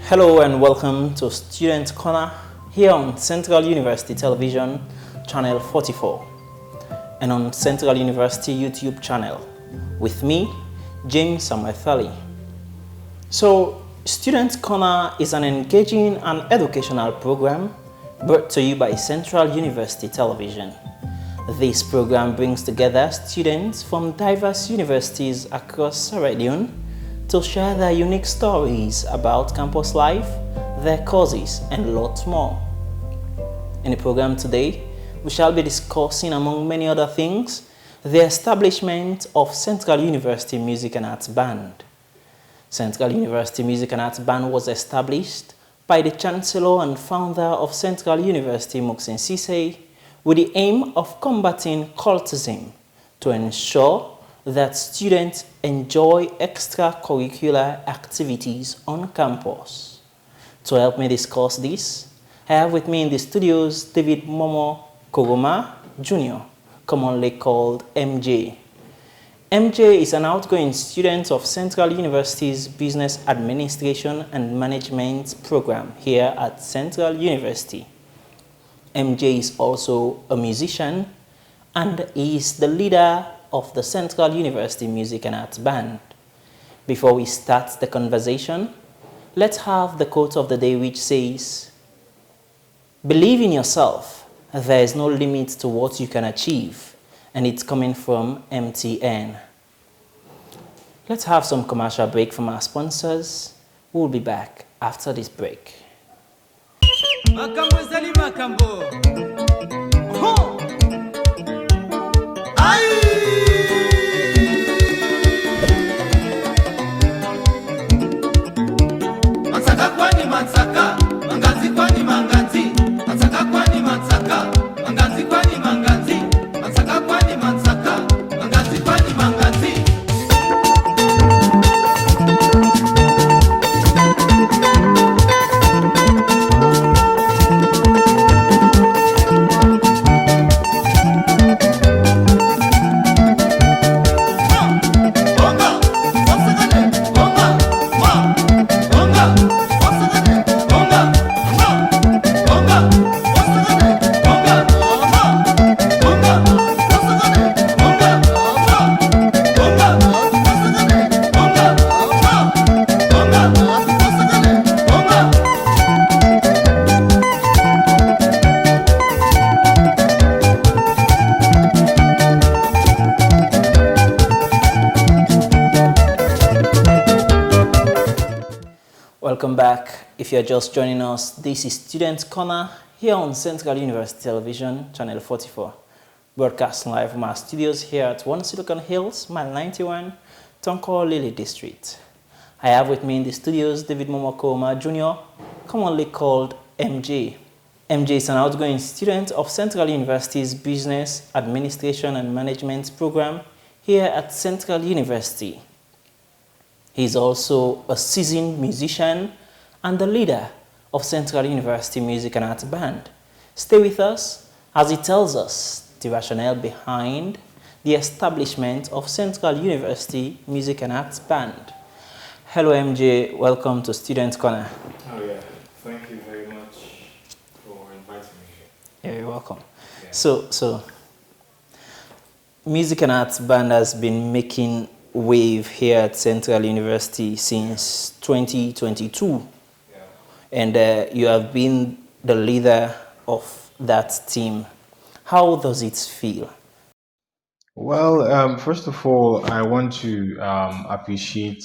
Hello and welcome to Student Corner here on Central University Television, channel 44, and on Central University YouTube channel with me, James Samuel. So, Student Corner is an engaging and educational program brought to you by Central University Television. This program brings together students from diverse universities across Sierra Leone to share their unique stories about campus life, their courses, and lots more. In the program today, we shall be discussing, among many other things, the establishment of Central University Music and Arts Band. Central University Music and Arts Band was established by the Chancellor and founder of Central University, Muckson Sesay, with the aim of combating cultism to ensure that students enjoy extracurricular activities on campus. To help me discuss this, I have with me in the studios David Momo Kogoma Jr., commonly called MJ. MJ is an outgoing student of Central University's Business Administration and Management program here at Central University. MJ is also a musician and is the leader of the Central University Music and Arts Band. Before we start the conversation, let's have the quote of the day, which says, "Believe in yourself, there is no limit to what you can achieve," and it's coming from MTN. Let's have some commercial break from our sponsors. We'll be back after this break. Makambo zali makambo. Ho! Mansaka kwani mansaka, manganzi kwani manganzi. Mansaka kwani mansaka, manganzi kwani manganzi. Mansaka kwani mansaka, manganzi kwani manganzi. Welcome back. If you're just joining us, this is Student Corner here on Central University Television, channel 44. Broadcast live from our studios here at 1 Silicon Hills, mile 91, Tonko Lily District. I have with me in the studios David Momokoma Jr., commonly called MJ. MJ is an outgoing student of Central University's Business Administration and Management program here at Central University. He is also a seasoned musician and the leader of Central University Music and Arts Band. Stay with us as he tells us the rationale behind the establishment of Central University Music and Arts Band. Hello MJ, welcome to Student Corner. Oh yeah, thank you very much for inviting me here. Yeah, you're welcome. Yeah. So Music and Arts Band has been making wave here at Central University since 2022, Yeah. and you have been the leader of that team. How does it feel? Well, first of all, I want to appreciate,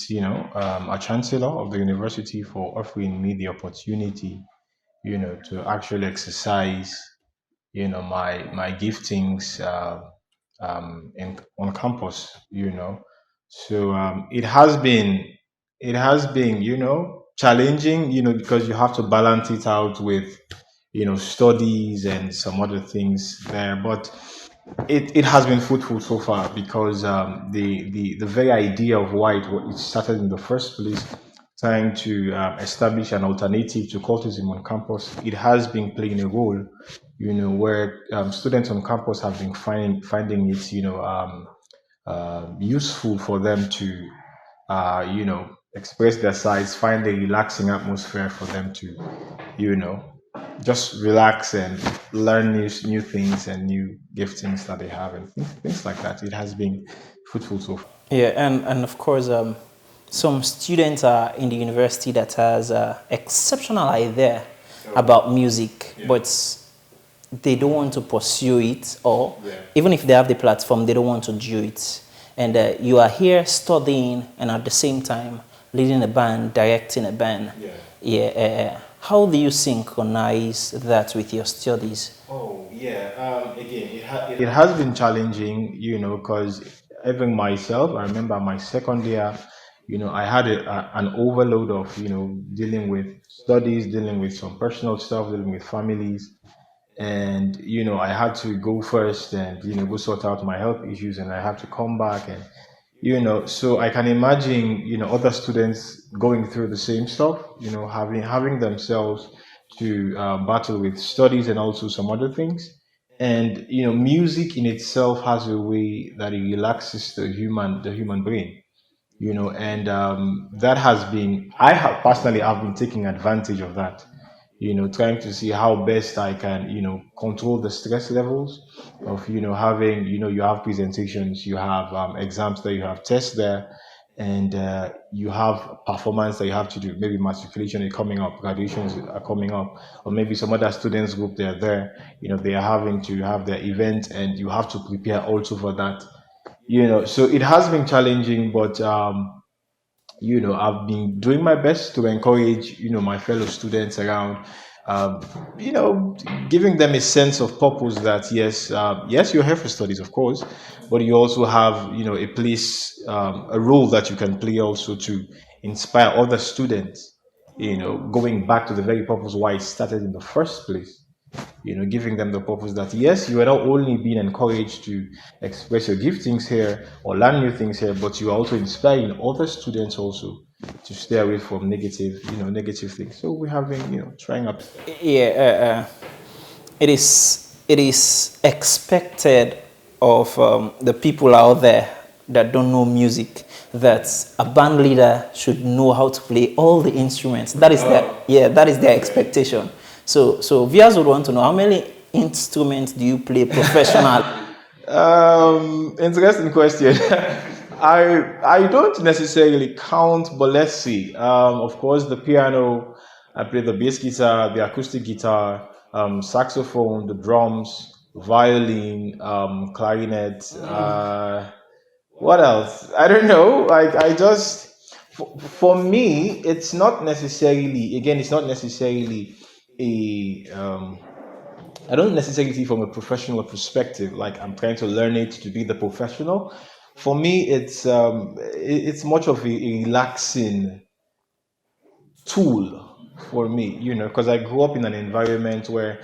our Chancellor of the university for offering me the opportunity, to actually exercise, my giftings on campus, So it has been, challenging, because you have to balance it out with, studies and some other things there. But it has been fruitful so far because the very idea of why it started in the first place, trying to establish an alternative to cultism on campus, it has been playing a role, where students on campus have been finding it, useful for them to express their sides, find a relaxing atmosphere for them to, you know, just relax and learn new things and new giftings that they have and things like that. It has been fruitful so far. Yeah, and of course, some students are in the university that has exceptional idea about music, but they don't want to pursue it, or even if they have the platform, they don't want to do it. And you are here studying and at the same time leading a band, directing a band. Yeah. How do you synchronize that with your studies? Oh yeah. Again, it has been challenging, because even myself, I remember my second year, I had an overload of, dealing with studies, dealing with some personal stuff, dealing with families, and I had to go first and go sort out my health issues, and I had to come back, and so I can imagine other students going through the same stuff, having themselves to battle with studies and also some other things. And music in itself has a way that it relaxes the human brain, and that has been, I have personally, I've been taking advantage of that, trying to see how best I can control the stress levels of having, you have presentations, you have exams there, you have tests there, and you have performance that you have to do. Maybe matriculation is coming up, graduations are coming up, or maybe some other students group, they're there, they are having to have their event, and you have to prepare also for that. So it has been challenging, but I've been doing my best to encourage my fellow students around, um, you know giving them a sense of purpose, that yes, you're here for studies, of course, but you also have a place, a role that you can play also to inspire other students, going back to the very purpose why it started in the first place, giving them the purpose that yes, you are not only being encouraged to express your giftings here or learn new things here, but you are also inspiring other students also to stay away from negative things. So we have been, trying our best. Yeah, it is expected of the people out there that don't know music that a band leader should know how to play all the instruments. That is their expectation. So viewers would want to know, how many instruments do you play professionally? Interesting question. I don't necessarily count, but let's see. Of course, the piano. I play the bass guitar, the acoustic guitar, saxophone, the drums, violin, clarinet. What else? I don't know. Like I just, for me, it's not necessarily. Again, it's not necessarily a. I don't necessarily see from a professional perspective, like I'm trying to learn it to be the professional. For me, it's much of a relaxing tool for me, because I grew up in an environment where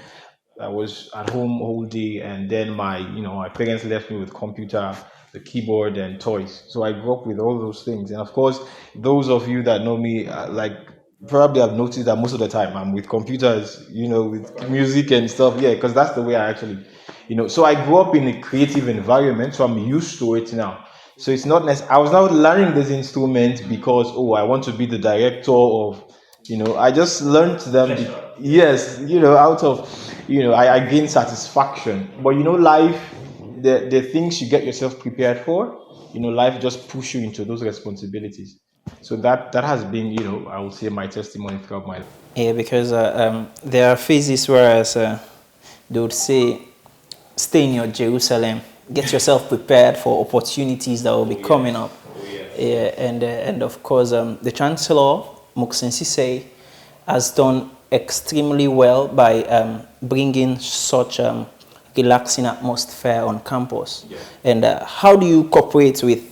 I was at home all day, and then my parents left me with computer, the keyboard, and toys. So I grew up with all those things, and of course, those of you that know me, like probably have noticed that most of the time I'm with computers, with music and stuff. Yeah, because that's the way I actually, So I grew up in a creative environment, so I'm used to it now. So it's not necessarily, I was not learning this instrument because, oh, I want to be the director of, I just learned them. Yes, out of, I gain satisfaction. But life, the things you get yourself prepared for, life just push you into those responsibilities. So that has been, I would say, my testimony throughout my life. Yeah, because there are phases whereas they would say, stay in your Jerusalem, get yourself prepared for opportunities that will be coming up. Yeah, and of course, the Chancellor, Muckson Sesay, has done extremely well by bringing such relaxing atmosphere on campus. And how do you cooperate with?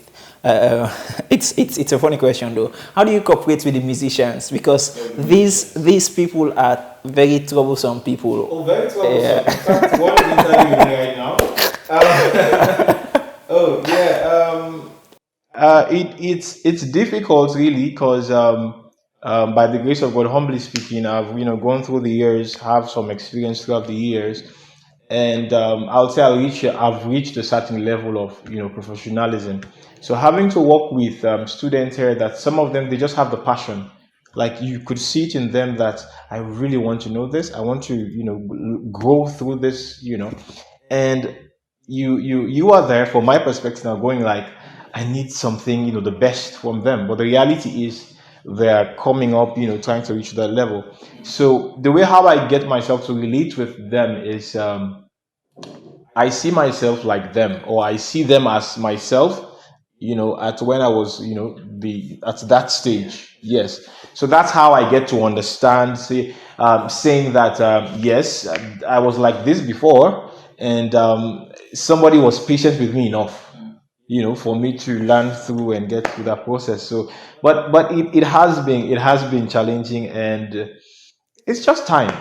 It's a funny question though. How do you cooperate with the musicians? Because these people are very troublesome people. Oh, very troublesome. Yeah. In fact, one is interviewing me right now. Oh yeah. It's difficult really, because by the grace of God, humbly speaking, I've gone through the years, have some experience throughout the years, and I'll say I've reached a certain level of professionalism. So having to work with students here, that some of them they just have the passion, like you could see it in them that I really want to know this, I want to grow through this, and you are there from my perspective now going like I need something the best from them, but the reality is they're coming up trying to reach that level. So the way how I get myself to relate with them is I see myself like them, or I see them as myself, at when I was, the at that stage. Yes. So that's how I get to understand, saying that, yes, I was like this before, and somebody was patient with me enough, for me to learn through and get through that process. So, but it has been challenging, and it's just time,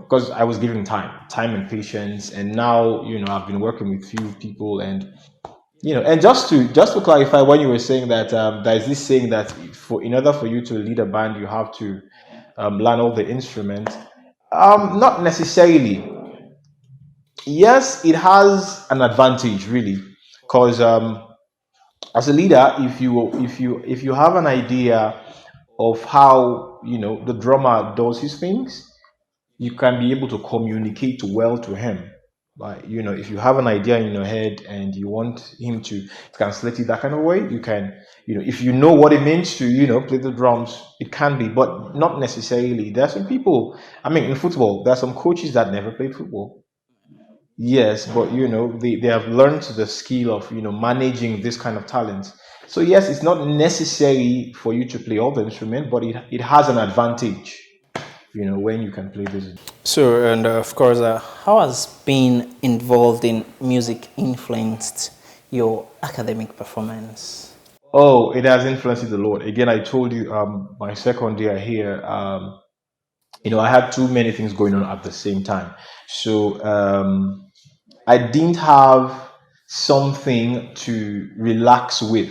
because I was given time and patience, and now I've been working with few people, and and just to clarify, when you were saying that there's this saying that in order for you to lead a band, you have to learn all the instruments. Not necessarily. Yes, it has an advantage, really, because as a leader, if you have an idea of how the drummer does his things, you can be able to communicate well to him. Like, if you have an idea in your head and you want him to translate it that kind of way, you can, if you know what it means to, play the drums, it can be, but not necessarily. There are some people, I mean, in football, there are some coaches that never played football. Yes, but they have learned the skill of managing this kind of talent. So yes, it's not necessary for you to play all the instrument, but it has an advantage, when you can play this. So, and of course, how has being involved in music influenced your academic performance? Oh, it has influenced a lot. Again, I told you, my second year here, I had too many things going on at the same time. So I didn't have something to relax with,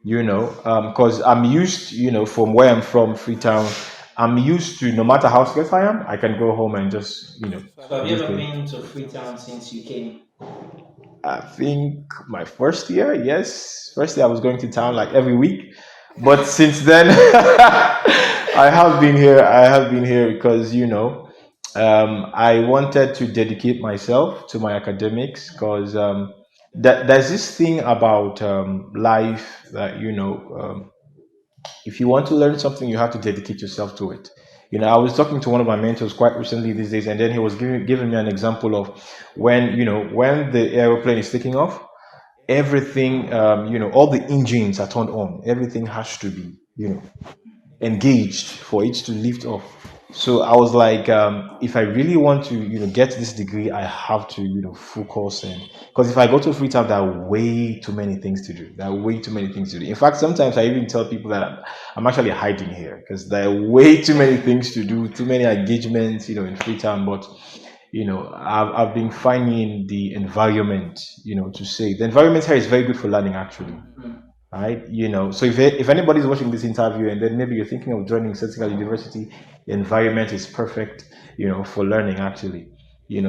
because I'm used, from where I'm from, Freetown. I'm used to, no matter how scared I am, I can go home and just, So have you do ever things. been to Freetown since you came? I think my first year, yes. First year I was going to town like every week. But since then, I have been here. I have been here because, I wanted to dedicate myself to my academics, because there's this thing about life that, if you want to learn something, you have to dedicate yourself to it. I was talking to one of my mentors quite recently these days, and then he was giving me an example of when the aeroplane is taking off, everything, all the engines are turned on, everything has to be, engaged for it to lift off. So I was like, if I really want to, get this degree, I have to, focus, and because if I go to Freetown, there are way too many things to do. There are way too many things to do. In fact, sometimes I even tell people that I'm actually hiding here because there are way too many things to do, too many engagements, in Freetown. But I've been finding the environment, to say the environment here is very good for learning, actually, right? So if anybody's watching this interview and then maybe you're thinking of joining Central University, the environment is perfect, for learning, actually.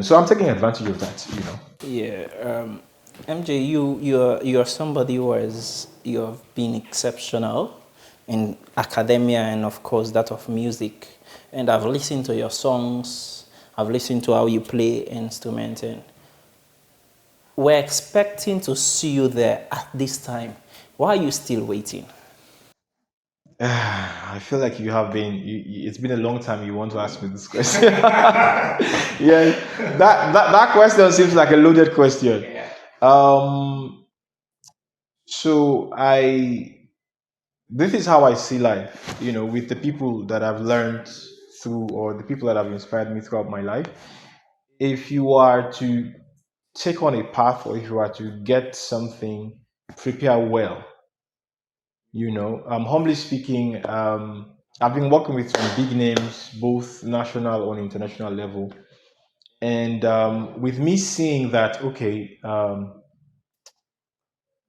So I'm taking advantage of that. Yeah, MJ, you're somebody you have been exceptional in academia and of course that of music. And I've listened to your songs, I've listened to how you play instrument, and we're expecting to see you there at this time. Why are you still waiting? I feel like you have been. It's been a long time. You want to ask me this question? Yeah, that question seems like a loaded question. Um, so this is how I see life. With the people that I've learned through, or the people that have inspired me throughout my life. If you are to take on a path, or if you are to get something, prepare well. Humbly speaking, I've been working with some big names, both national and international level, and with me seeing that, okay,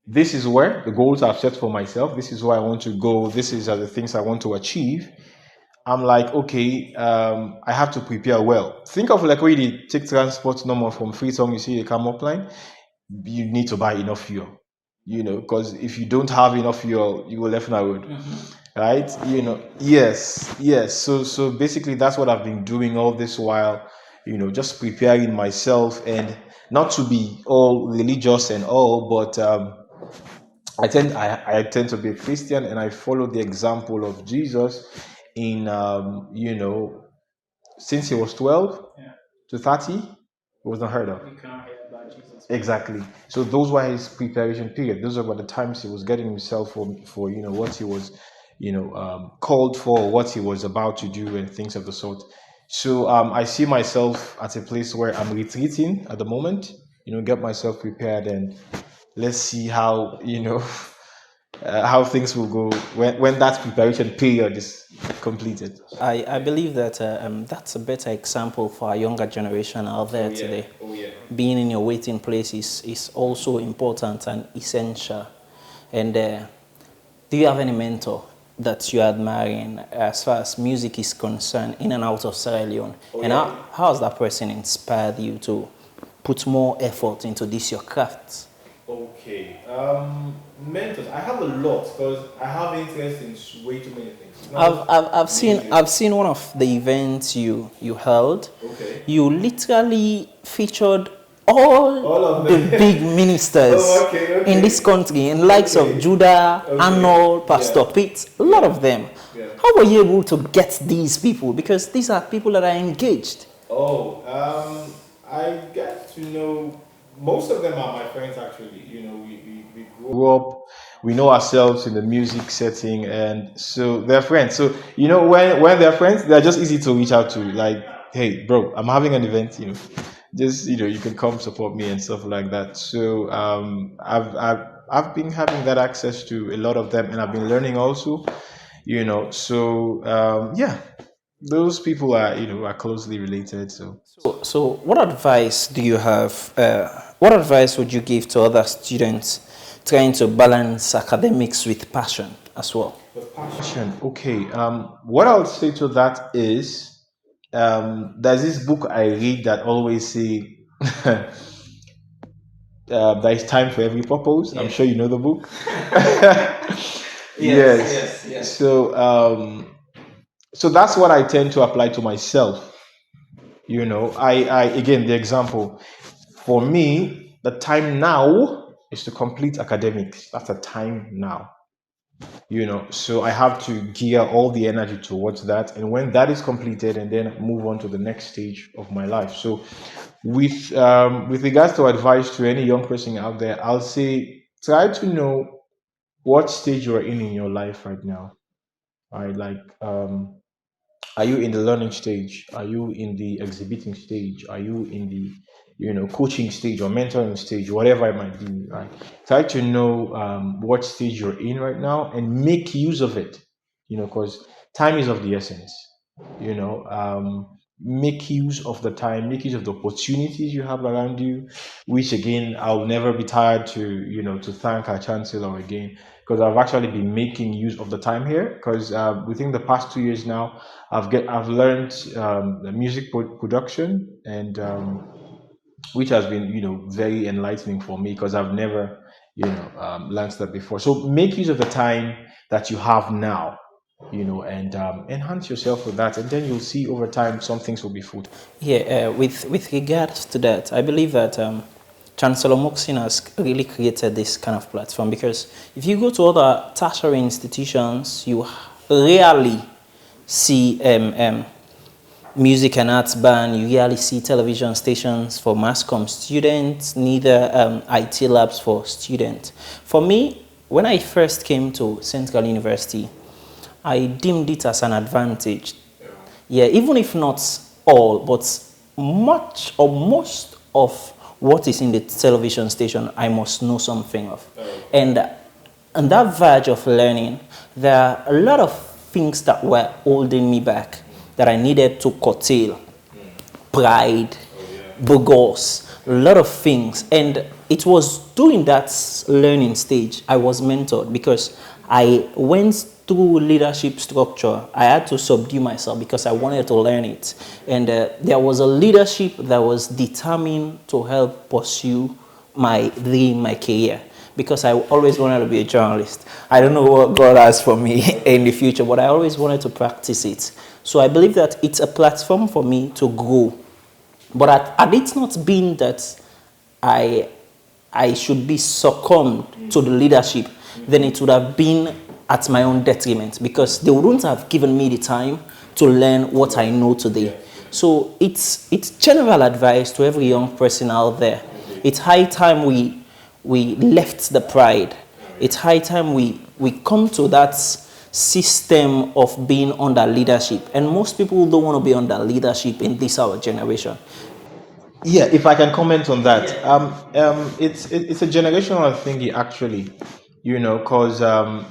this is where the goals I've set for myself. This is where I want to go. This is are the things I want to achieve. I'm like, okay, I have to prepare well. Think of like when you take transport normal from Freetown, you see they come up line, you need to buy enough fuel, because if you don't have enough fuel, you will left on the road, right? Yes. So basically, that's what I've been doing all this while, just preparing myself, and not to be all religious and all, but I tend to be a Christian, and I follow the example of Jesus in since he was 12 to 30, it was not heard of. Exactly. So those were his preparation period. Those were the times he was getting himself for what he was called for, what he was about to do, and things of the sort. So I see myself at a place where I'm retreating at the moment. Get myself prepared, and let's see how how things will go when that preparation period is completed. I believe that that's a better example for our younger generation out there today. Being in your waiting place is also important and essential. And do you have any mentor that you are admiring as far as music is concerned in and out of Sierra Leone? How has that person inspired you to put more effort into this, your craft? Okay. Mentors. I have a lot because I have interest in way too many things. I've seen one of the events you held. Okay. You literally featured all of the them. big ministers in this country, in likes of Judah, Arnold, Pastor Pitt, a lot of them. Yeah. How were you able to get these people? Because these are people that are engaged. I get to know most of them are my friends actually. We grew up, we know ourselves in the music setting, and so they're friends. So when they're friends, they're just easy to reach out to. Like, hey, bro, I'm having an event. Just you can come support me and stuff like that. So I've been having that access to a lot of them, and I've been learning also. So yeah, those people are closely related. So what advice do you have? What advice would you give to other students trying to balance academics with passion as well? Passion. Okay. What I would say to that is, there's this book I read that always say, there is time for every purpose. I'm sure you know the book. Yes. So that's what I tend to apply to myself. I again, the example for me, the time now is to complete academics. That's the time now. So I have to gear all the energy towards that, and when that is completed, and then move on to the next stage of my life. So with regards to advice to any young person out there, I'll say try to know what stage you're in your life right now. Right, like are you in the learning stage? Are you in the exhibiting stage? Are you in the coaching stage or mentoring stage, whatever it might be? Right. Try to know what stage you're in right now and make use of it. Because time is of the essence. Make use of the time, make use of the opportunities you have around you. Which again, I'll never be tired to thank our Chancellor again, because I've actually been making use of the time here. Because within the past 2 years now, I've learned the music production, and which has been very enlightening for me, because I've never learned that before. So make use of the time that you have now, and enhance yourself with that, and then you'll see over time some things will be fruitful. Yeah, with regards to that, I believe that Chancellor Muckson has really created this kind of platform, because if you go to other tertiary institutions, you rarely see music and arts band, you rarely see television stations for mass comm students, neither IT labs for students. For me, when I first came to Central University, I deemed it as an advantage. Yeah, even if not all, but much or most of what is in the television station, I must know something of. And on that verge of learning, there are a lot of things that were holding me back that I needed to curtail. Pride, bogus, a lot of things. And it was during that learning stage I was mentored, because I went through leadership structure, I had to subdue myself because I wanted to learn it. And there was a leadership that was determined to help pursue my dream, my career. Because I always wanted to be a journalist. I don't know what God has for me in the future, but I always wanted to practice it. So I believe that it's a platform for me to grow. But had it not been that I I should be succumbed to the leadership, then it would have been at my own detriment because they wouldn't have given me the time to learn what I know today. So it's general advice to every young person out there. It's high time we left the pride. It's high time we come to that system of being under leadership. And most people don't want to be under leadership in this our generation. Yeah, if I can comment on that, it's a generational thingy actually, because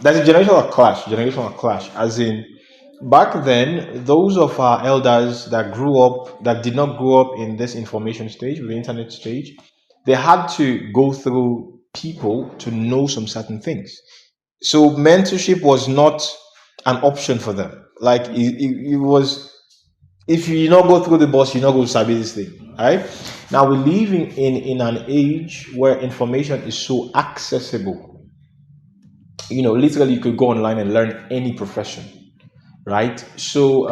there's a generational clash, as in back then, those of our elders that did not grow up in this information stage, the internet stage, they had to go through people to know some certain things. So mentorship was not an option for them. Like it was, if you not go through the bus, you not go to sabi this thing. Right? Now we're living in an age where information is so accessible. Literally you could go online and learn any profession. Right? So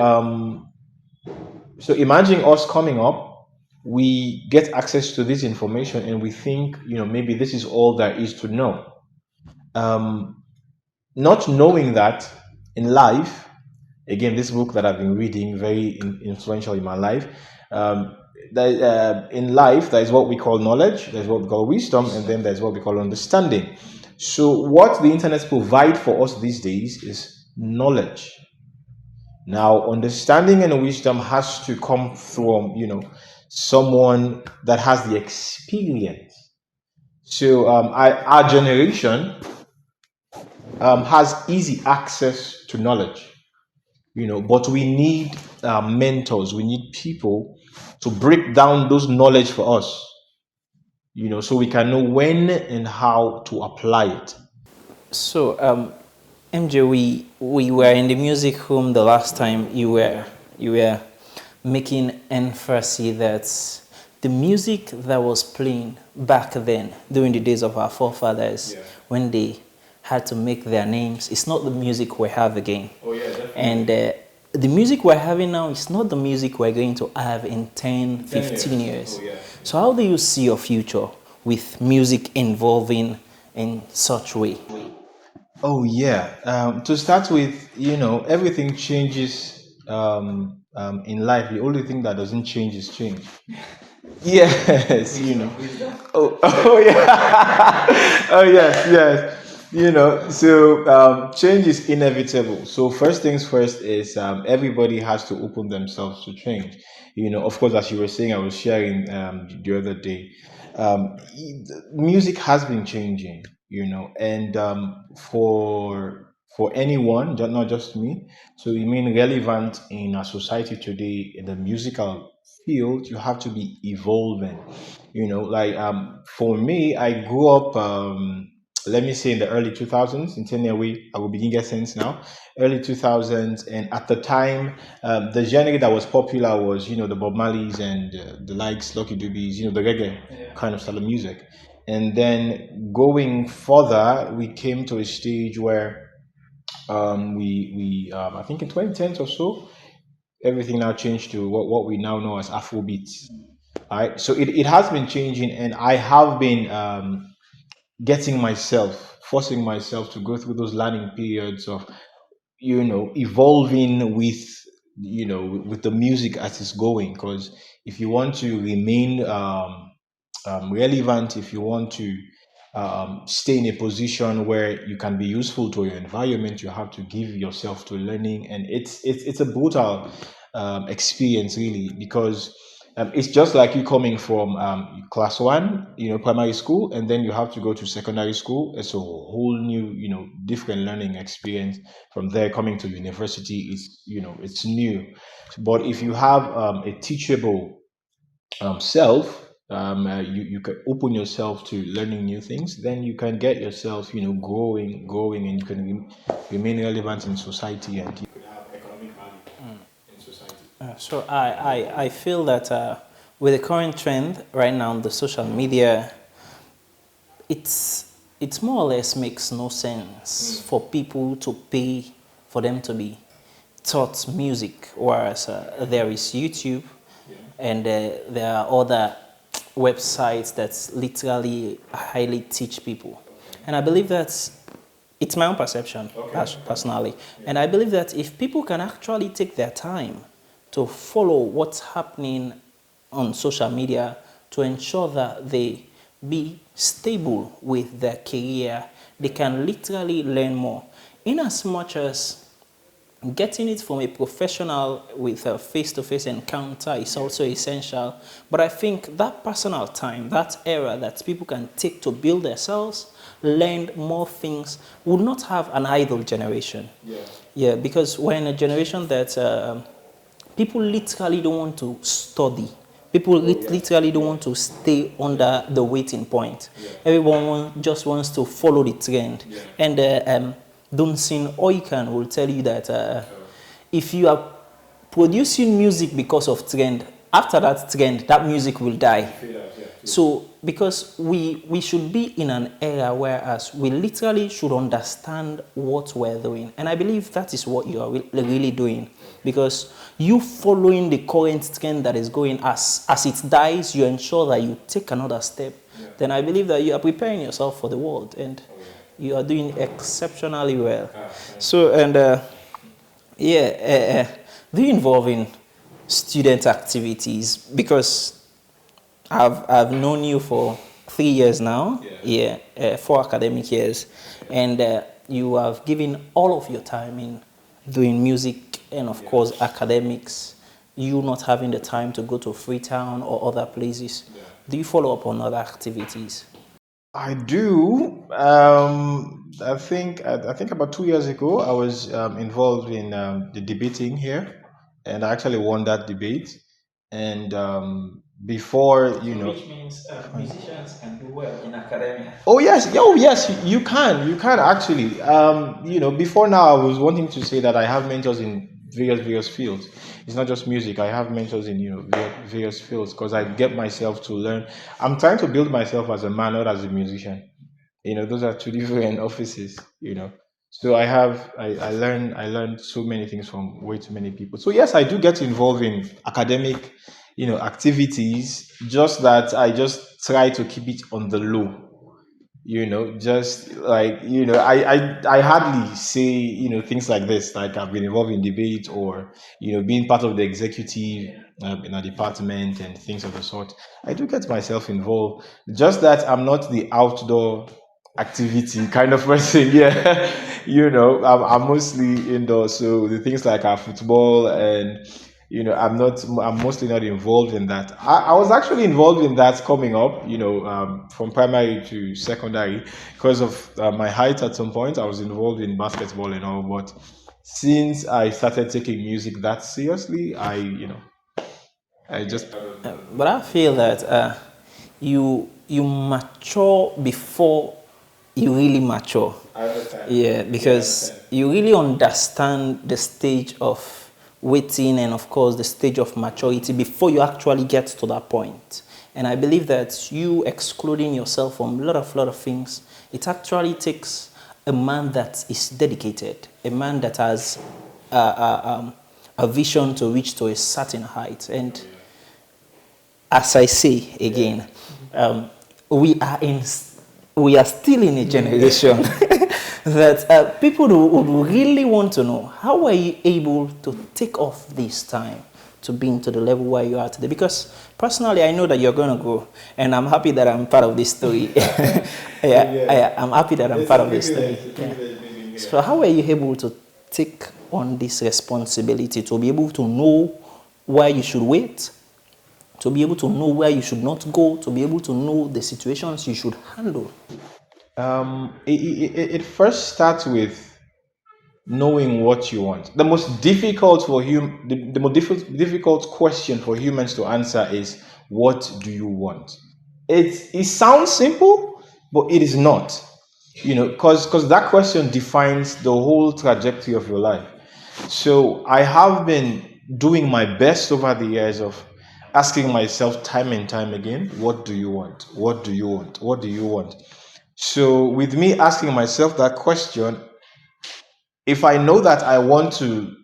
imagine us coming up, we get access to this information and we think, maybe this is all there is to know. Um, Not knowing that in life, again, this book that I've been reading, very influential in my life. In life, there is what we call knowledge, there's what we call wisdom, and then there's what we call understanding. So, what the internet provide for us these days is knowledge. Now, understanding and wisdom has to come from, someone that has the experience. So, our generation has easy access to knowledge, but we need mentors, we need people to break down those knowledge for us, so we can know when and how to apply it. So, MJ, we were in the music room the last time you were making emphasis that the music that was playing back then during the days of our forefathers, when they had to make their names, it's not the music we have again. Oh yeah, definitely. And the music we're having now is not the music we're going to have in 10, 15 years. Oh, yeah. So how do you see your future with music involving in such way? Oh yeah. To start with, everything changes in life. The only thing that doesn't change is change. Yes, Oh yeah. Oh yes, yes. So change is inevitable. So first things first is everybody has to open themselves to change. Of course, as you were saying, I was sharing the other day. Music has been changing. And for anyone, not just me, to remain relevant in our society today in the musical field, you have to be evolving. Like for me, I grew up. Let me say in the early 2000s. In 10 year way, I will begin get sense now. Early 2000s, and at the time, the genre that was popular was the Bob Marleys and the likes, Lucky Doobies, the reggae kind of style of music. And then going further, we came to a stage where we I think in 2010 or so, everything now changed to what we now know as Afrobeats. All right, so it has been changing, and I have been forcing myself to go through those learning periods of evolving with with the music as it's going. Because if you want to remain relevant, if you want to stay in a position where you can be useful to your environment, you have to give yourself to learning. And it's a brutal experience really, because it's just like you coming from class one, primary school, and then you have to go to secondary school. It's a whole new, different learning experience. From there, coming to university is, it's new. But if you have a teachable self, you can open yourself to learning new things, then you can get yourself, growing, and you can remain relevant in society, and you could have economic value in society. So I feel that with the current trend right now on the social media, it's more or less makes no sense for people to pay for them to be taught music, whereas there is YouTube and there are other websites that literally highly teach people. And I believe that it's my own perception, personally. And I believe that if people can actually take their time to follow what's happening on social media to ensure that they be stable with their career, they can literally learn more. In as much as getting it from a professional with a face-to-face encounter is also essential, but I think that personal time, that era that people can take to build themselves, learn more things, would not have an idle generation. Yeah, because we're in a generation that people literally don't want to study. People literally don't want to stay under the waiting point. Everyone just wants to follow the trend. And Dunsin Oikan will tell you that if you are producing music because of trend, after that trend, that music will die. So, because we should be in an era whereas we literally should understand what we're doing. And I believe that is what you are really doing. Because you following the current trend that is going, as it dies, you ensure that you take another step. Then I believe that you are preparing yourself for the world. And you are doing exceptionally well. So, and do you involve in student activities? Because I've known you for 3 years now, 4 academic years, and you have given all of your time in doing music and of course academics. You not having the time to go to Freetown or other places. Do you follow up on other activities? I do. I think about 2 years ago, I was involved in the debating here, and I actually won that debate. And before, Which means musicians can do well in academia. yes, you can actually. Before now, I was wanting to say that I have mentors in various fields. It's not just music. I have mentors in various fields because I get myself to learn. I'm trying to build myself as a man, not as a musician. Those are two different offices. So I learned so many things from way too many people. So yes, I do get involved in academic activities, just that I just try to keep it on the low. Just like I hardly say things like this, like I've been involved in debate, or being part of the executive in a department and things of the sort. I do get myself involved, just that I'm not the outdoor activity kind of person. Yeah. I'm mostly indoors, so the things like our football, and I'm mostly not involved in that. I was actually involved in that coming up, from primary to secondary, because of my height. At some point I was involved in basketball and all, but since I started taking music that seriously, I just But I feel that you mature before you really mature. I understand. Yeah, because you really understand the stage of waiting and of course the stage of maturity before you actually get to that point. And I believe that you excluding yourself from a lot of things, it actually takes a man that is dedicated, a man that has a vision to reach to a certain height. And as I say again, we are still in a generation that people would really want to know, how are you able to take off this time to being to the level where you are today? Because personally, I know that you're going to grow, and I'm happy that I'm part of this story. I'm happy that I'm part of this story. Yeah. So how are you able to take on this responsibility to be able to know where you should wait, to be able to know where you should not go, to be able to know the situations you should handle? It first starts with knowing what you want. The most difficult question for humans to answer is, What do you want? It sounds simple, but it is not. Because that question defines the whole trajectory of your life. So I have been doing my best over the years of asking myself time and time again, what do you want? What do you want? What do you want? So with me asking myself that question, if I know that I want to,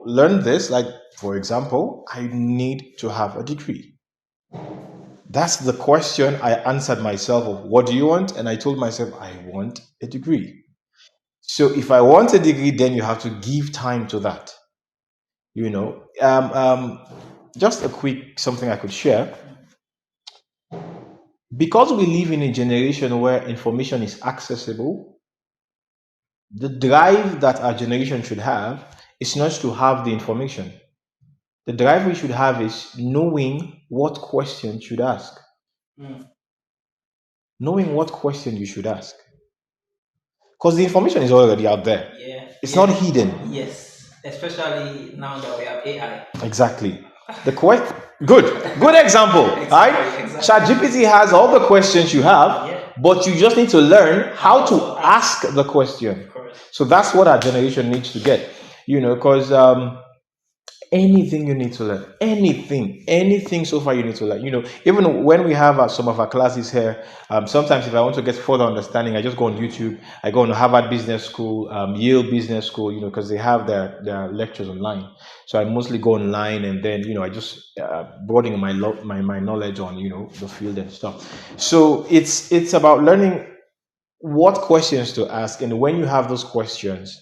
learn this, like for example, I need to have a degree. That's the question I answered myself of what do you want? And I told myself I want a degree. So if I want a degree, then you have to give time to that. You know, just a quick something I could share. Because we live in a generation where information is accessible, the drive that our generation should have is not to have the information. The drive we should have is knowing what question should ask. Knowing what question you should ask. Because the information is already out there. Yeah. It's not hidden. Yes. Especially now that we have AI. Exactly. The question. Good example. Right? Exactly. ChatGPT has all the questions you have, but you just need to learn how to ask the question. So that's what our generation needs to get. Because anything you need to learn, anything so far you need to learn. Even when we have some of our classes here, sometimes if I want to get further understanding, I just go on YouTube. I go on Harvard Business School, Yale Business School, because they have their lectures online. So I mostly go online, and then I just broaden my knowledge on the field and stuff. So it's about learning what questions to ask, and when you have those questions,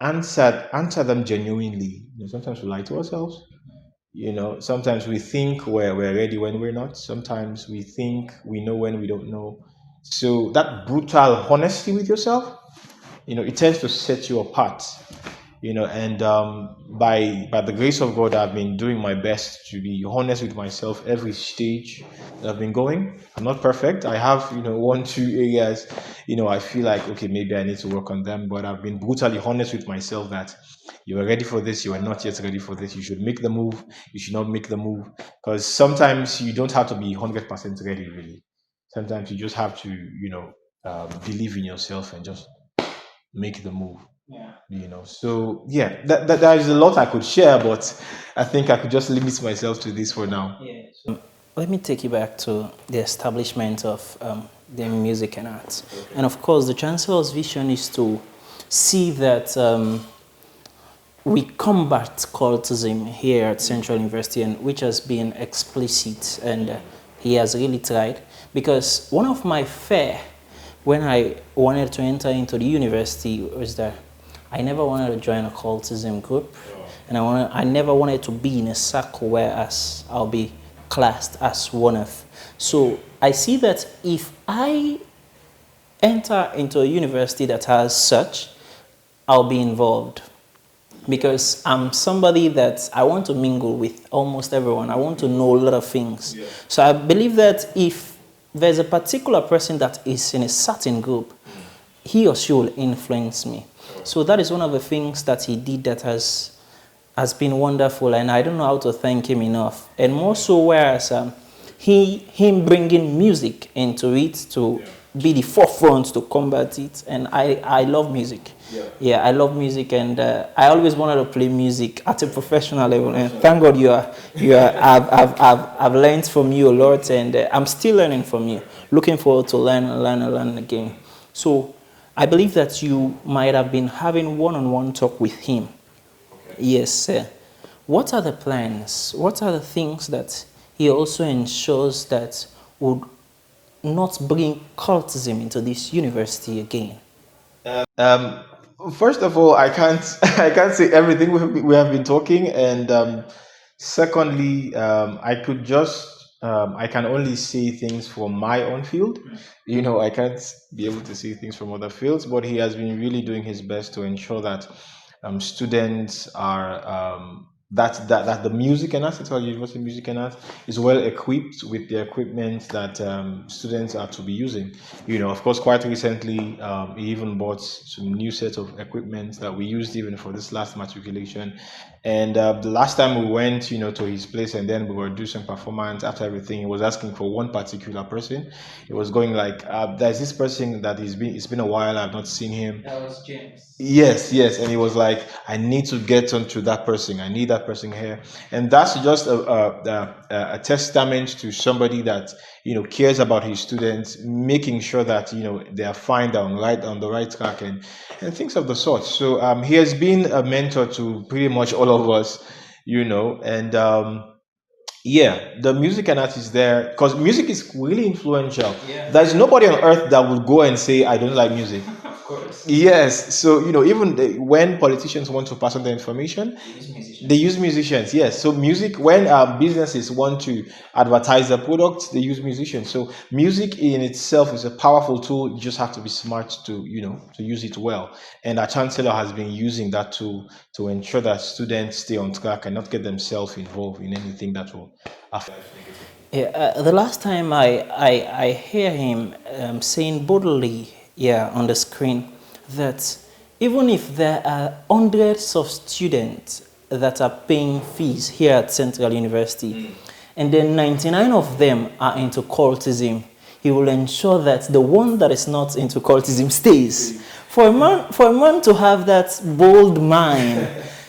answer them genuinely. Sometimes we lie to ourselves. Sometimes we think we're ready when we're not. Sometimes we think we know when we don't know. So that brutal honesty with yourself, it tends to set you apart. And by the grace of God, I've been doing my best to be honest with myself every stage that I've been going. I'm not perfect. I have 1-2 areas I feel like, okay, maybe I need to work on them, but I've been brutally honest with myself that you are ready for this, you are not yet ready for this, you should make the move, you should not make the move. Because sometimes you don't have to be 100% ready, really. Sometimes you just have to believe in yourself and just make the move. So yeah, there is a lot I could share, but I think I could just limit myself to this for now. Let me take you back to the establishment of the music and arts. And of course, the Chancellor's vision is to see that we combat cultism here at Central University, and which has been explicit, and he has really tried. Because one of my fear when I wanted to enter into the university was that I never wanted to join a cultism group, and I never wanted to be in a circle where I'll be classed as one of. So I see that if I enter into a university that has such, I'll be involved. Because I'm somebody that I want to mingle with almost everyone. I want to know a lot of things. So I believe that if there's a particular person that is in a certain group, he or she will influence me. So that is one of the things that he did that has been wonderful, and I don't know how to thank him enough. And more so, whereas him bringing music into it to be the forefront to combat it, and I love music. Yeah, I love music, and I always wanted to play music at a professional level. And thank God I've learned from you a lot, and I'm still learning from you. Looking forward to learn again. So I believe that you might have been having one-on-one talk with him. Yes, sir. What are the plans? What are the things that he also ensures that would not bring cultism into this university again? First of all, I can't say everything we have been talking, and secondly, I can only see things from my own field. I can't be able to see things from other fields, but he has been really doing his best to ensure that students are that the music and arts, Central University Music and Arts, is well equipped with the equipment that students are to be using. Of course, quite recently, he even bought some new set of equipment that we used even for this last matriculation. And the last time we went, to his place, and then we were doing some performance. After everything, he was asking for one particular person. He was going like, "There's this person that it's been a while. I've not seen him." That was James. Yes, yes, and he was like, "I need to get onto that person. I need that person here," and that's just a testament to somebody that cares about his students, making sure that they are fine, they're on the right track, and things of the sort. So he has been a mentor to pretty much all of us, and. Yeah, the music and art is there because music is really influential. Yeah. There's nobody on earth that would go and say, "I don't like music." Of course. Yes, so even when politicians want to pass on the information, they use musicians. Yes, so music, when businesses want to advertise their products, they use musicians. So music in itself is a powerful tool. You just have to be smart to to use it well. And our chancellor has been using that tool to ensure that students stay on track and not get themselves involved in anything that will affect negatively. Yeah, the last time I hear him saying boldly, on the screen, that even if there are hundreds of students that are paying fees here at Central University, and then 99 of them are into cultism, he will ensure that the one that is not into cultism stays. For a man to have that bold mind,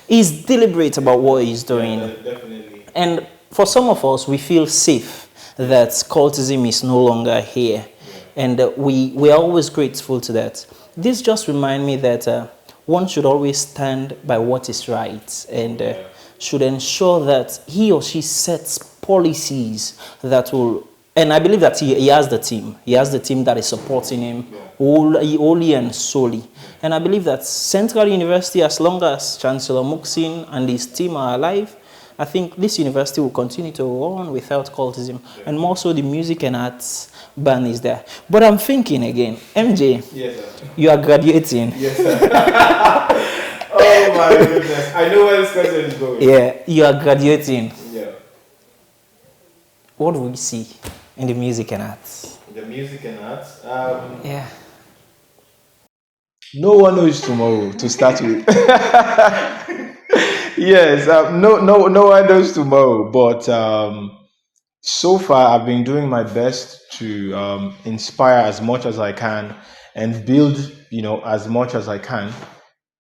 he's deliberate about what he's doing. Yeah, definitely. And for some of us, we feel safe that cultism is no longer here. And we are always grateful to that. This just reminds me that one should always stand by what is right and should ensure that he or she sets policies that will, and I believe that he has the team. He has the team that is supporting him wholly and solely. And I believe that Central University, as long as Chancellor Muckson and his team are alive, I think this university will continue to run without cultism, and more so the music and arts band is there. But I'm thinking again, MJ, Yes, sir. you are graduating. Yes, sir. Oh my goodness. I know where this question is going. Yeah, you are graduating. Yeah. What will you see in the music and arts? The music and arts. Yeah. No one knows tomorrow to start with. Yes, no one knows tomorrow. But so far, I've been doing my best to inspire as much as I can and build, as much as I can,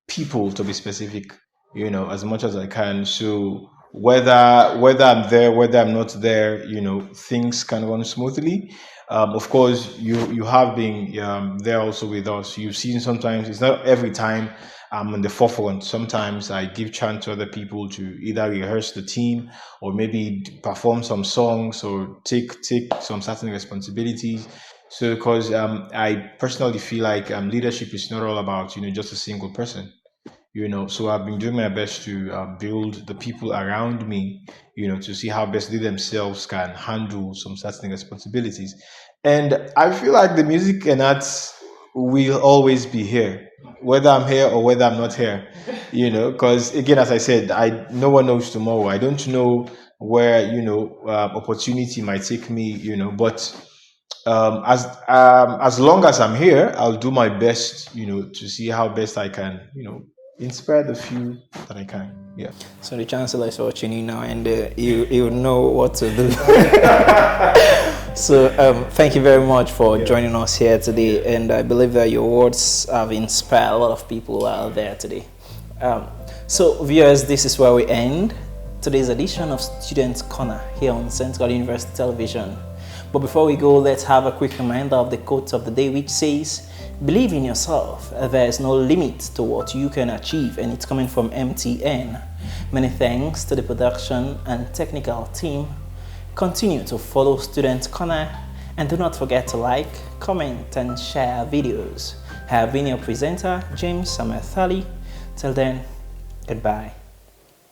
people to be specific, as much as I can. So whether I'm there, whether I'm not there, things can run smoothly. Of course, you have been there also with us. You've seen sometimes it's not every time I'm on the forefront. Sometimes I give chance to other people to either rehearse the team or maybe perform some songs or take some certain responsibilities. So because I personally feel like leadership is not all about just a single person. So I've been doing my best to build the people around me, to see how best they themselves can handle some certain responsibilities. And I feel like the music and arts will always be here, whether I'm here or whether I'm not here, because again, as I said, no one knows tomorrow. I don't know where, opportunity might take me, but as long as I'm here, I'll do my best, to see how best I can, inspire the few that I can. Yeah. So the chancellor is watching you now, and you know what to do. So thank you very much for joining us here today, and I believe that your words have inspired a lot of people out there today. So viewers, this is where we end today's edition of Students Corner here on Central University Television. But before we go, let's have a quick reminder of the quote of the day, which says, "Believe in yourself. There is no limit to what you can achieve," and it's coming from MTN. Many thanks to the production and technical team. Continue to follow Students Corner, and do not forget to like, comment, and share videos. I have been your presenter, James Samuel Thali. Till then, goodbye.